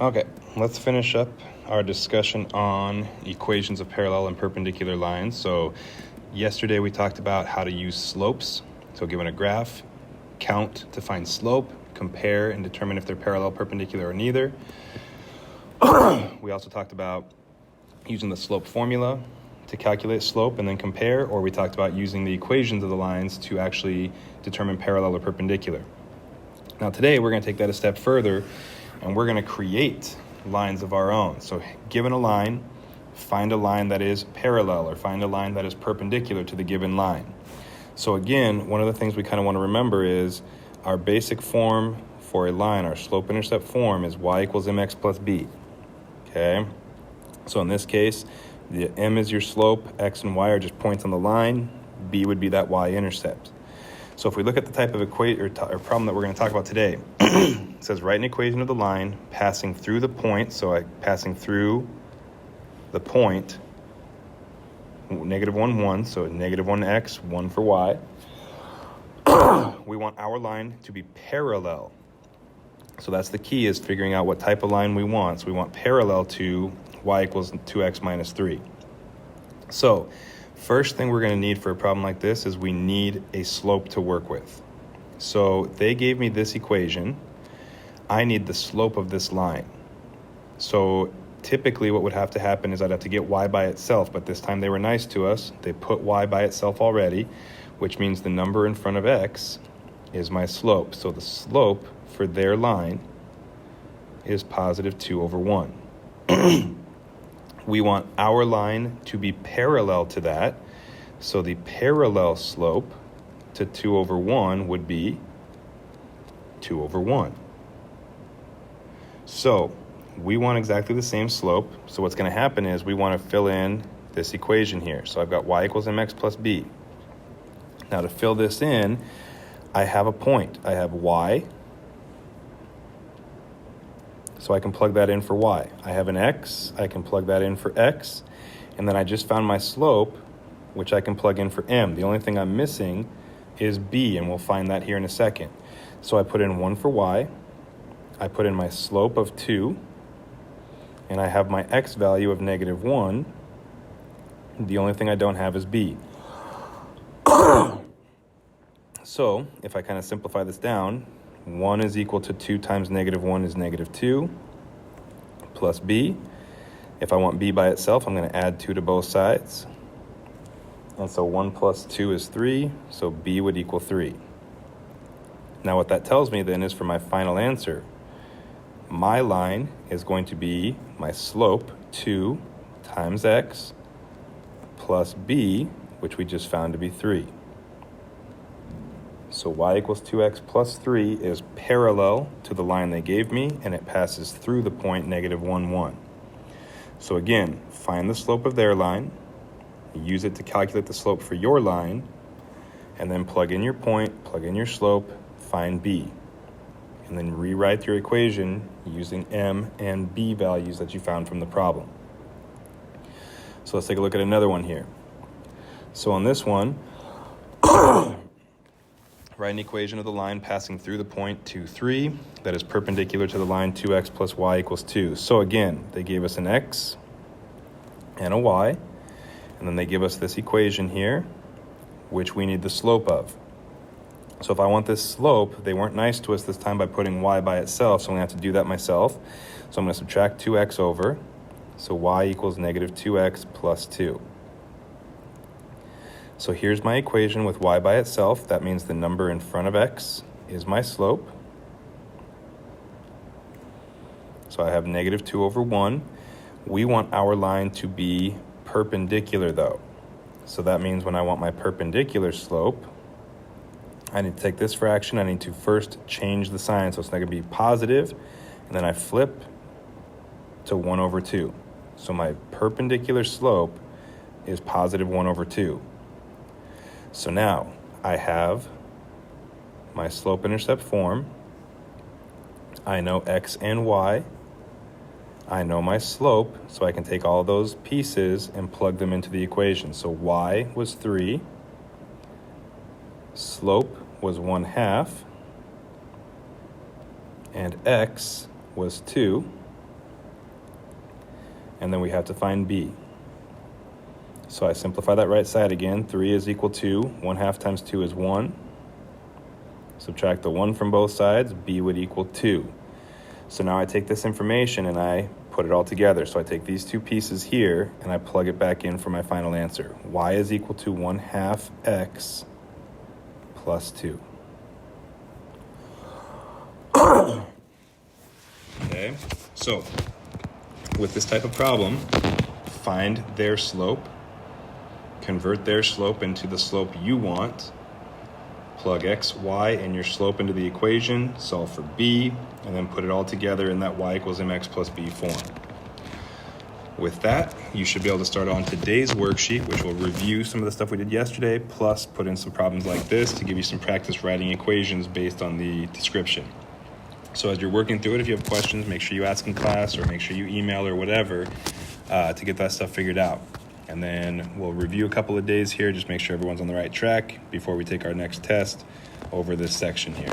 Okay, let's finish up our discussion on equations of parallel and perpendicular lines. So yesterday we talked about how to use slopes. So given a graph, count to find slope, compare and determine if they're parallel, perpendicular, or neither. We also talked about using the slope formula to calculate slope and then compare, or we talked about using the equations of the lines to actually determine parallel or perpendicular. Now today we're going to take that a step further and we're going to create lines of our own. So given a line, find a line that is parallel or find a line that is perpendicular to the given line. So again, one of the things we kind of want to remember is our basic form for a line, our slope-intercept form, is y equals mx plus b. Okay? So in this case, the m is your slope, x and y are just points on the line, b would be that y-intercept. So if we look at the type of or problem that we're going to talk about today, it says write an equation of the line passing through the point. So passing through the point, negative 1, 1, so negative 1x, 1 for y. We want our line to be parallel. So that's the key, is figuring out what type of line we want. So we want parallel to y equals 2x minus 3. So first thing we're going to need for a problem like this is we need a slope to work with. So they gave me this equation. I need the slope of this line. So typically what would have to happen is I'd have to get y by itself, but this time they were nice to us. They put y by itself already, which means the number in front of x is my slope. So the slope for their line is positive 2 over 1. We want our line to be parallel to that. So the parallel slope to 2 over 1 would be 2 over 1. So we want exactly the same slope. So what's going to happen is we want to fill in this equation here. So I've got y equals mx plus b. Now to fill this in, I have a point. I have y. So I can plug that in for y. I have an x, I can plug that in for x, and then I just found my slope, which I can plug in for m. The only thing I'm missing is b, and we'll find that here in a second. So I put in 1 for y, I put in my slope of 2, and I have my x value of negative 1. The only thing I don't have is b. So if I kind of simplify this down, 1 is equal to 2 times negative 1 is negative 2 plus b. If I want b by itself, I'm going to add 2 to both sides. And so 1 plus 2 is 3, so b would equal 3. Now what that tells me then is for my final answer, my line is going to be my slope 2 times x plus b, which we just found to be 3. So y equals 2x plus 3 is parallel to the line they gave me, and it passes through the point negative 1, 1. So again, find the slope of their line, use it to calculate the slope for your line, and then plug in your point, plug in your slope, find b. And then rewrite your equation using m and b values that you found from the problem. So let's take a look at another one here. So on this one, write an equation of the line passing through the point 2, 3 that is perpendicular to the line 2x plus y equals 2. So again, they gave us an x and a y, and then they give us this equation here, which we need the slope of. So if I want this slope, they weren't nice to us this time by putting y by itself, so I'm going to have to do that myself. So I'm going to subtract 2x over, so y equals negative 2x plus 2. So here's my equation with y by itself. That means the number in front of x is my slope. So I have negative 2 over 1. We want our line to be perpendicular though. So that means when I want my perpendicular slope, I need to take this fraction. I need to first change the sign. So it's not going to be positive, and then I flip to 1 over 2. So my perpendicular slope is positive 1 over 2. So now I have my slope-intercept form. I know x and y. I know my slope, so I can take all those pieces and plug them into the equation. So y was 3, slope was 1/2, and x was 2. and then we have to find b. So I simplify that right side again. 3 is equal to 1/2 times 2 is 1. Subtract the 1 from both sides, b would equal 2. So now I take this information and I put it all together. So I take these two pieces here and I plug it back in for my final answer. Y is equal to 1/2 x plus 2. Okay, so with this type of problem, find their slope, convert their slope into the slope you want, plug x, y, and your slope into the equation, solve for b, and then put it all together in that y equals mx plus b form. With that, you should be able to start on today's worksheet, which will review some of the stuff we did yesterday, plus put in some problems like this to give you some practice writing equations based on the description. So as you're working through it, if you have questions, make sure you ask in class or make sure you email or whatever to get that stuff figured out. And then we'll review a couple of days here, just make sure everyone's on the right track before we take our next test over this section here.